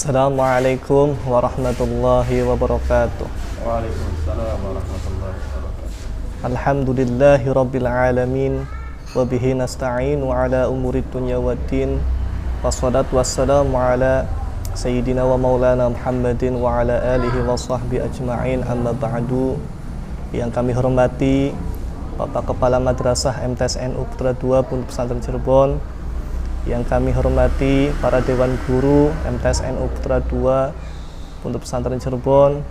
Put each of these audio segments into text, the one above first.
Assalamualaikum warahmatullahi wabarakatuh. Waalaikumsalam warahmatullahi wabarakatuh. Alhamdulillahi rabbil alamin. Wabihi nasta'inu ala umuri dunya waddin. Wassalatu wassalamu ala Sayyidina wa maulana Muhammadin wa ala alihi wa sahbihi ajma'in, amma ba'du. Yang kami hormati Bapak Kepala Madrasah MTS NU Putra II Pondok Pesantren Cirebon, yang kami hormati para Dewan Guru MTS NU Putra II Pondok Pesantren Cirebon,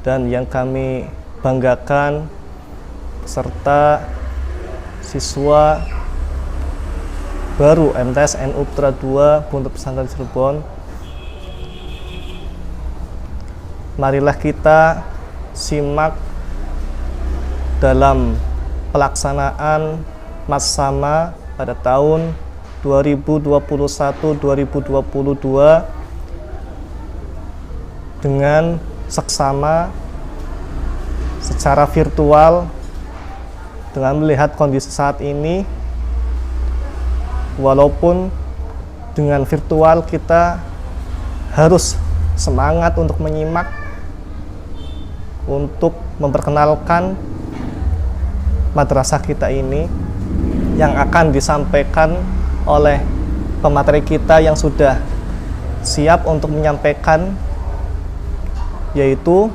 dan yang kami banggakan peserta siswa baru MTS NU Putra II Pondok Pesantren Cirebon. Marilah kita simak dalam pelaksanaan Matsama pada tahun 2021-2022 dengan seksama secara virtual. Dengan melihat kondisi saat ini, walaupun dengan virtual kita harus semangat untuk menyimak, untuk memperkenalkan madrasah kita ini yang akan disampaikan oleh pemateri kita yang sudah siap untuk menyampaikan, yaitu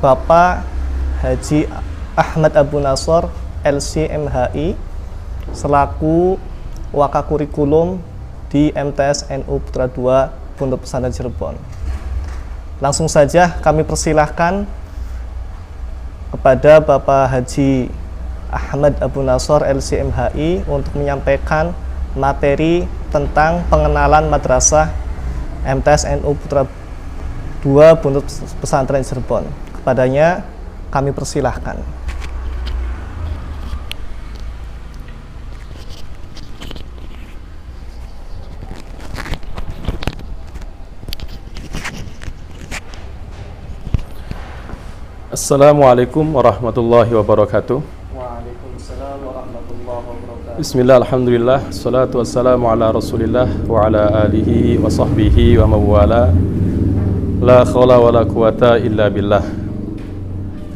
Bapak Haji Ahmad Abu Nasor LC/MHI selaku Wakakurikulum di MTS NU Putra II Pondok Pesantren Cirebon. Langsung saja kami persilahkan kepada Bapak Haji Ahmad Abu Nasor LC/MHI untuk menyampaikan materi tentang pengenalan madrasah MTS NU Putra II Pondok Pesantren Cirebon. Kepadanya kami persilahkan. Assalamualaikum warahmatullahi wabarakatuh. Waalaikumsalam warahmatullahi wabarakatuh. Bismillah, alhamdulillah, salatu wassalamu ala rasulillah wa ala alihi wa sahbihi wa mawala. La khawla wa la quwata illa billah.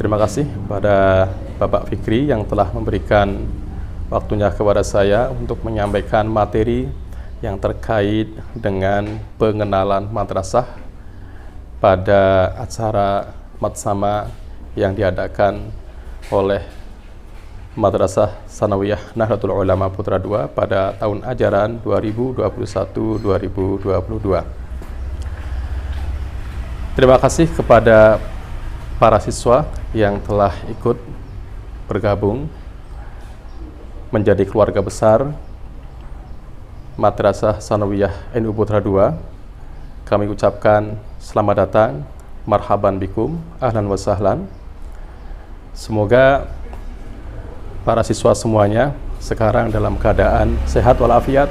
Terima kasih pada Bapak Fikri yang telah memberikan waktunya kepada saya untuk menyampaikan materi yang terkait dengan pengenalan madrasah pada acara Matsama yang diadakan oleh Madrasah Sanawiyah Nahdlatul Ulama Putra II pada tahun ajaran 2021-2022. Terima kasih kepada para siswa yang telah ikut bergabung menjadi keluarga besar Madrasah Sanawiyah NU Putra II. Kami ucapkan selamat datang, marhaban bikum, ahlan wa sahlan. Semoga para siswa semuanya sekarang dalam keadaan sehat walafiat,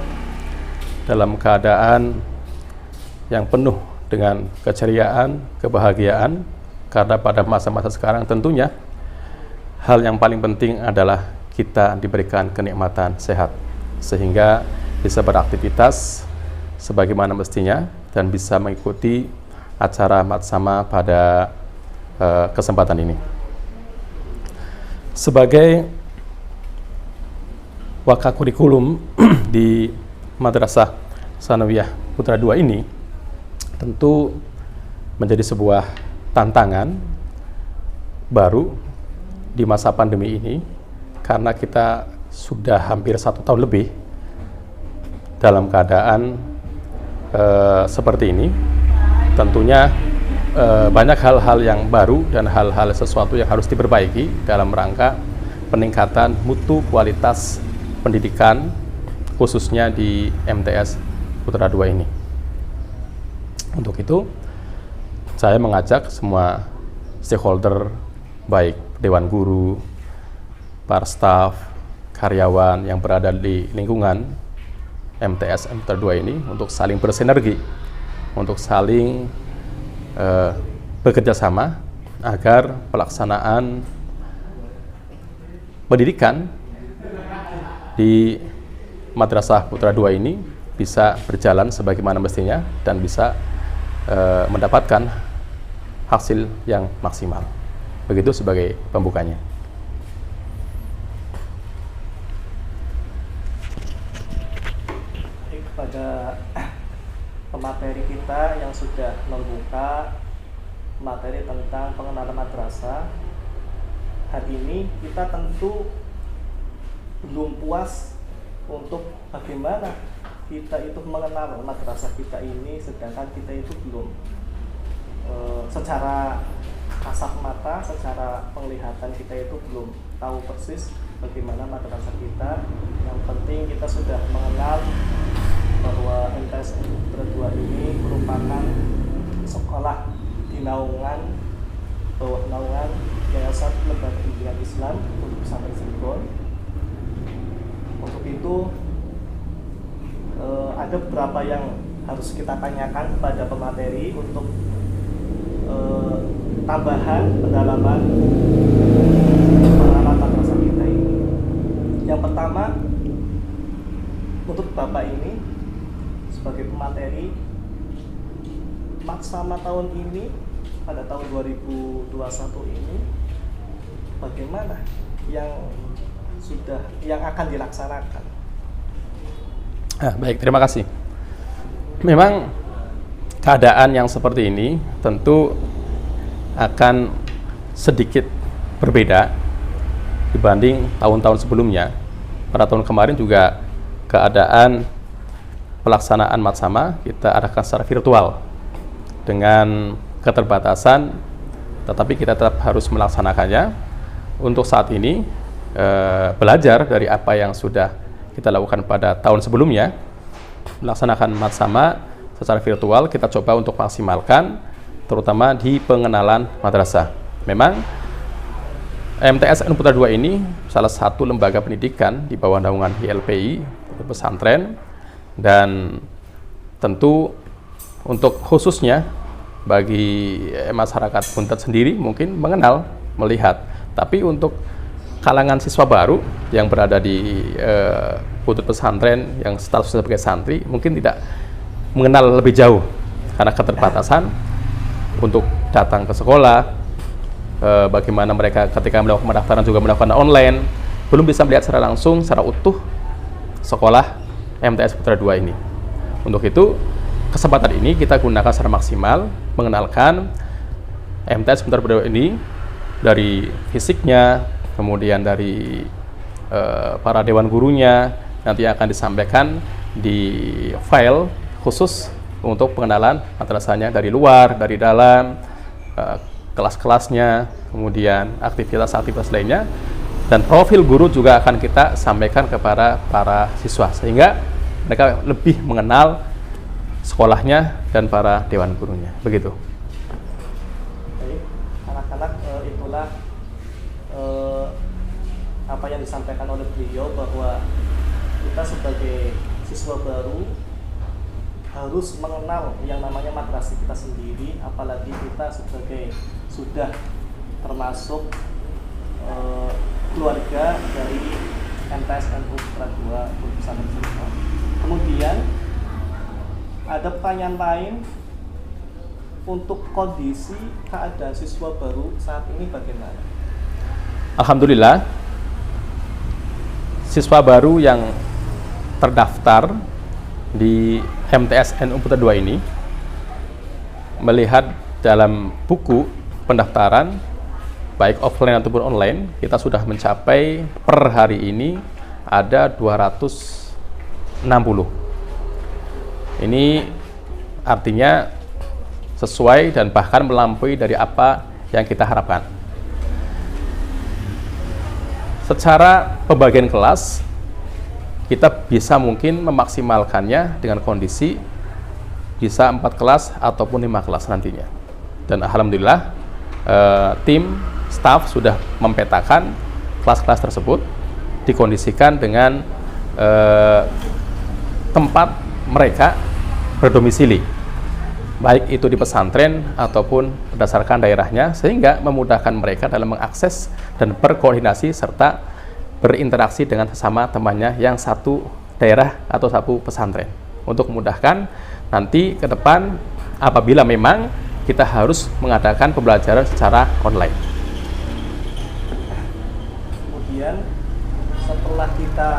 dalam keadaan yang penuh dengan keceriaan, kebahagiaan, karena pada masa-masa sekarang tentunya hal yang paling penting adalah kita diberikan kenikmatan sehat, sehingga bisa beraktivitas sebagaimana mestinya dan bisa mengikuti acara Matsama pada kesempatan ini. Sebagai wakakurikulum di Madrasah Sanawiyah Putra II ini tentu menjadi sebuah tantangan baru di masa pandemi ini, karena kita sudah hampir 1 tahun lebih dalam keadaan seperti ini. Tentunya banyak hal-hal yang baru dan hal-hal sesuatu yang harus diperbaiki dalam rangka peningkatan mutu kualitas pendidikan, khususnya di MTS Putra II ini. Untuk itu, saya mengajak semua stakeholder, baik Dewan Guru, para staf, karyawan yang berada di lingkungan MTS Putra II ini untuk saling bersinergi, untuk saling bekerja sama agar pelaksanaan pendidikan di Madrasah Putra II ini bisa berjalan sebagaimana mestinya dan bisa mendapatkan hasil yang maksimal. Begitu sebagai pembukanya. Kepada pemateri kita yang sudah membuka materi tentang pengenalan madrasah, hari ini kita tentu belum puas untuk bagaimana kita itu mengenal madrasah kita ini, sedangkan kita itu belum secara kasat mata, secara penglihatan kita itu belum tahu persis bagaimana madrasah kita. Yang penting kita sudah mengenal bahwa MTS Putra 2 ini merupakan sekolah di naungan bawah naungan Yayasan Lembaga Pendidikan Islam untuk Pesantren Cirebon. Untuk itu ada beberapa yang harus kita tanyakan kepada pemateri untuk tambahan pendalaman pengenalan madrasah kita ini. Yang pertama, untuk Bapak ini sebagai pemateri, maksama tahun ini pada tahun 2021 ini bagaimana yang akan dilaksanakan? Baik, terima kasih. Memang keadaan yang seperti ini tentu akan sedikit berbeda dibanding tahun-tahun sebelumnya. Pada tahun kemarin juga keadaan pelaksanaan matsama kita adakan secara virtual dengan keterbatasan, tetapi kita tetap harus melaksanakannya. Untuk saat ini belajar dari apa yang sudah kita lakukan pada tahun sebelumnya, melaksanakan matsama secara virtual, kita coba untuk maksimalkan terutama di pengenalan madrasah. Memang MTS Putra 2 ini salah satu lembaga pendidikan di bawah naungan YLPI pesantren, dan tentu untuk khususnya bagi masyarakat Buntet sendiri mungkin mengenal, melihat, tapi untuk kalangan siswa baru yang berada di Buntet pesantren yang statusnya sebagai santri mungkin tidak mengenal lebih jauh karena keterbatasan untuk datang ke sekolah, bagaimana mereka ketika melakukan pendaftaran juga melakukan online, belum bisa melihat secara langsung, secara utuh sekolah MTS Putra 2 ini. Untuk itu kesempatan ini kita gunakan secara maksimal mengenalkan MTS Putra 2 ini dari fisiknya, kemudian dari para dewan gurunya, nanti akan disampaikan di file khusus untuk pengenalan madrasahnya dari luar, dari dalam, kelas-kelasnya, kemudian aktivitas-aktivitas lainnya, dan profil guru juga akan kita sampaikan kepada para siswa sehingga mereka lebih mengenal sekolahnya dan para dewan gurunya. Begitu. Baik, anak-anak, itulah apa yang disampaikan oleh beliau, bahwa kita sebagai siswa baru harus mengenal yang namanya madrasah kita sendiri, apalagi kita sebagai sudah termasuk keluarga dari MTS Putra 2 Pesantren Cirebon. Kemudian ada pertanyaan lain, untuk kondisi keadaan siswa baru saat ini bagaimana? Alhamdulillah, siswa baru yang terdaftar di MTS Putra 2 ini, melihat dalam buku pendaftaran baik offline ataupun online, kita sudah mencapai per hari ini ada 260. Ini artinya sesuai dan bahkan melampaui dari apa yang kita harapkan. Secara pembagian kelas, kita bisa mungkin memaksimalkannya dengan kondisi bisa 4 kelas ataupun 5 kelas nantinya. Dan alhamdulillah tim staff sudah mempetakan kelas-kelas tersebut dikondisikan dengan tempat mereka berdomisili, baik itu di pesantren ataupun berdasarkan daerahnya, sehingga memudahkan mereka dalam mengakses dan berkoordinasi serta berinteraksi dengan sesama temannya yang satu daerah atau satu pesantren. untuk memudahkan nanti ke depan apabila memang kita harus mengadakan pembelajaran secara online. Kemudian setelah kita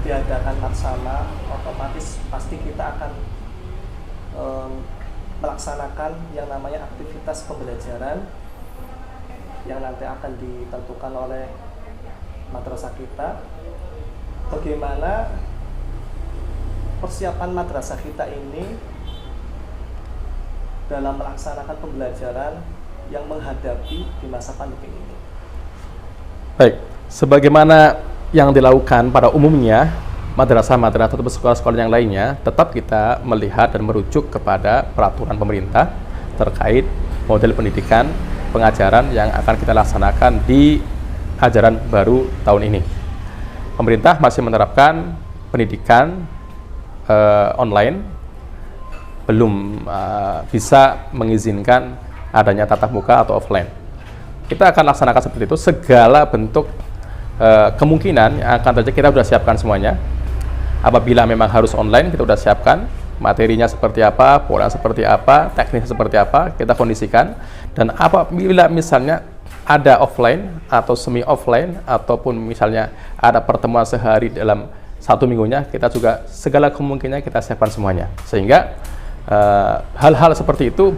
diadakan laksana, otomatis pasti kita akan melaksanakan yang namanya aktivitas pembelajaran yang nanti akan ditentukan oleh madrasah kita. Bagaimana persiapan madrasah kita ini dalam melaksanakan pembelajaran yang menghadapi di masa pandemi ini? Baik, sebagaimana yang dilakukan pada umumnya madrasah-madrasah atau sekolah-sekolah yang lainnya, tetap kita melihat dan merujuk kepada peraturan pemerintah terkait model pendidikan pengajaran yang akan kita laksanakan di ajaran baru tahun ini. Pemerintah masih menerapkan pendidikan online, belum bisa mengizinkan adanya tatap muka atau offline. Kita akan laksanakan seperti itu, segala bentuk kemungkinan yang akan terjadi kita sudah siapkan semuanya. Apabila memang harus online, kita sudah siapkan materinya seperti apa, pola seperti apa, teknisnya seperti apa, kita kondisikan. Dan apabila misalnya ada offline atau semi offline, ataupun misalnya ada pertemuan sehari dalam 1 minggunya, kita juga segala kemungkinan kita siapkan semuanya, sehingga hal-hal seperti itu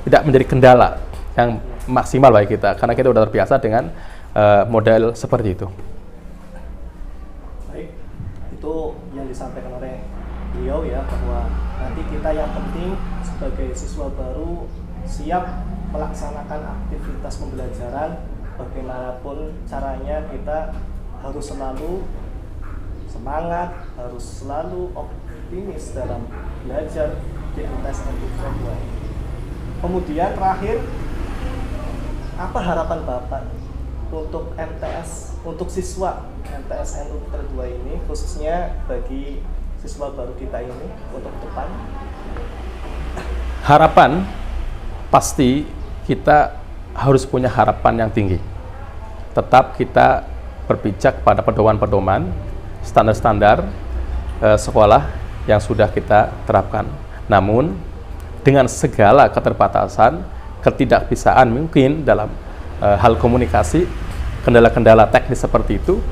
tidak menjadi kendala yang maksimal bagi kita, karena kita sudah terbiasa dengan model seperti itu. Baik, itu yang disampaikan oleh beliau ya, bahwa nanti kita yang penting sebagai siswa baru siap melaksanakan aktivitas pembelajaran bagaimanapun caranya. Kita harus selalu semangat, harus selalu optimis dalam belajar di MTSN Putra 2 ini. Kemudian terakhir, apa harapan Bapak untuk MTS, untuk siswa MTSN Putra 2 ini, khususnya bagi siswa baru kita ini untuk depan? Harapan pasti kita harus punya harapan yang tinggi. Tetap kita berpijak pada pedoman-pedoman, standar-standar sekolah yang sudah kita terapkan. Namun dengan segala keterbatasan, ketidakbisaan mungkin dalam hal komunikasi, kendala-kendala teknis seperti itu,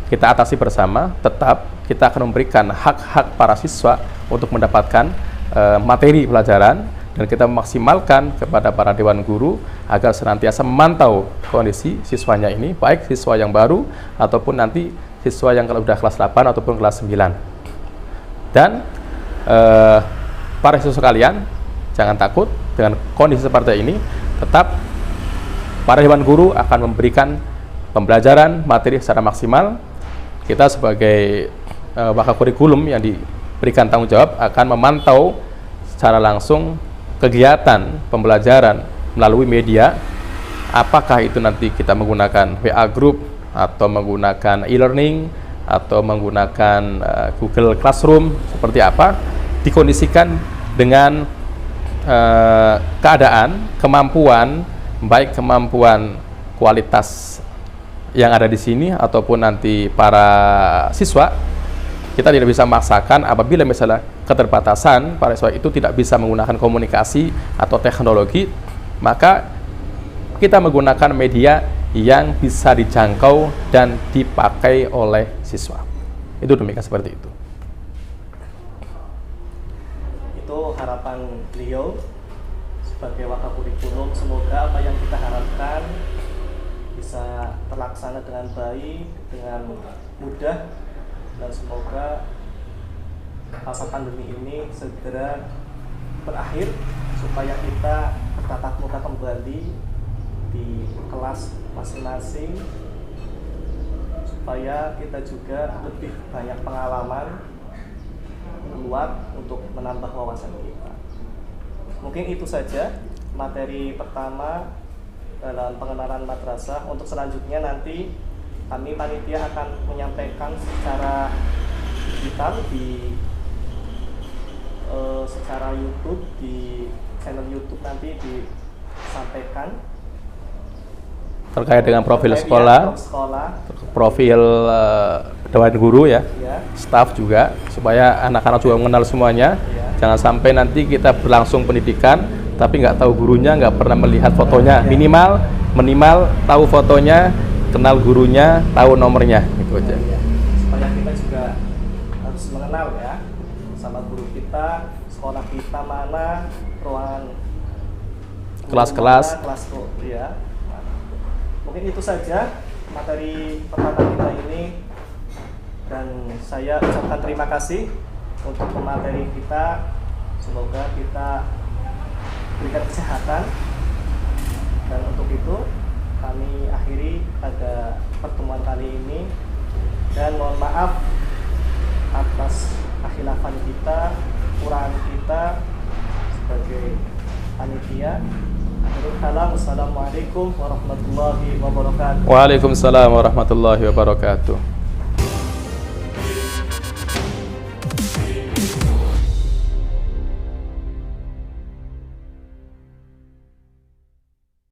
kita atasi bersama. Tetap kita akan memberikan hak-hak para siswa untuk mendapatkan materi pelajaran, dan kita memaksimalkan kepada para dewan guru agar senantiasa memantau kondisi siswanya ini, baik siswa yang baru ataupun nanti siswa yang kalau sudah kelas 8 ataupun kelas 9. Dan para siswa sekalian, jangan takut dengan kondisi seperti ini. Tetap para dewan guru akan memberikan pembelajaran materi secara maksimal. Kita sebagai wakakurikulum yang diberikan tanggung jawab akan memantau secara langsung kegiatan pembelajaran melalui media, apakah itu nanti kita menggunakan WA Group atau menggunakan e-learning atau menggunakan Google Classroom, seperti apa, dikondisikan dengan keadaan, kemampuan, baik kemampuan kualitas yang ada di sini ataupun nanti para siswa. Kita tidak bisa memaksakan apabila misalnya keterbatasan para siswa itu tidak bisa menggunakan komunikasi atau teknologi, maka kita menggunakan media yang bisa dijangkau dan dipakai oleh siswa. Itu demikian seperti itu. Itu harapan beliau sebagai wakakurikulum. Semoga apa yang kita harapkan bisa terlaksana dengan baik, dengan mudah, dan semoga masa pandemi ini segera berakhir supaya kita bertatap muka kembali di kelas masing-masing, supaya kita juga lebih banyak pengalaman keluar untuk menambah wawasan kita. Mungkin itu saja materi pertama dalam pengenalan madrasah. Untuk selanjutnya nanti kami panitia akan menyampaikan secara digital di secara YouTube, di channel YouTube nanti disampaikan terkait dengan profil terkait sekolah, sekolah, profil dewan guru ya, Ya. staf juga, supaya anak-anak juga mengenal semuanya. Ya. Jangan sampai nanti kita berlangsung pendidikan tapi nggak tahu gurunya, nggak pernah melihat fotonya. Minimal tahu fotonya, kenal gurunya, tahu nomornya, itu aja. Ya. Supaya kita juga harus mengenal ya sama guru kita, sekolah kita mana, ruangan Kelas-kelas. kelas ya. Mungkin itu saja materi pertama kita ini, dan saya ucapkan terima kasih untuk pemateri kita. Semoga kita berikan kesehatan, dan untuk itu kami akhiri pada pertemuan kali ini, dan mohon maaf atas kekhilafan kita, kekurangan kita sebagai panitia. Assalamualaikum warahmatullahi wabarakatuh. Waalaikumsalam warahmatullahi wabarakatuh.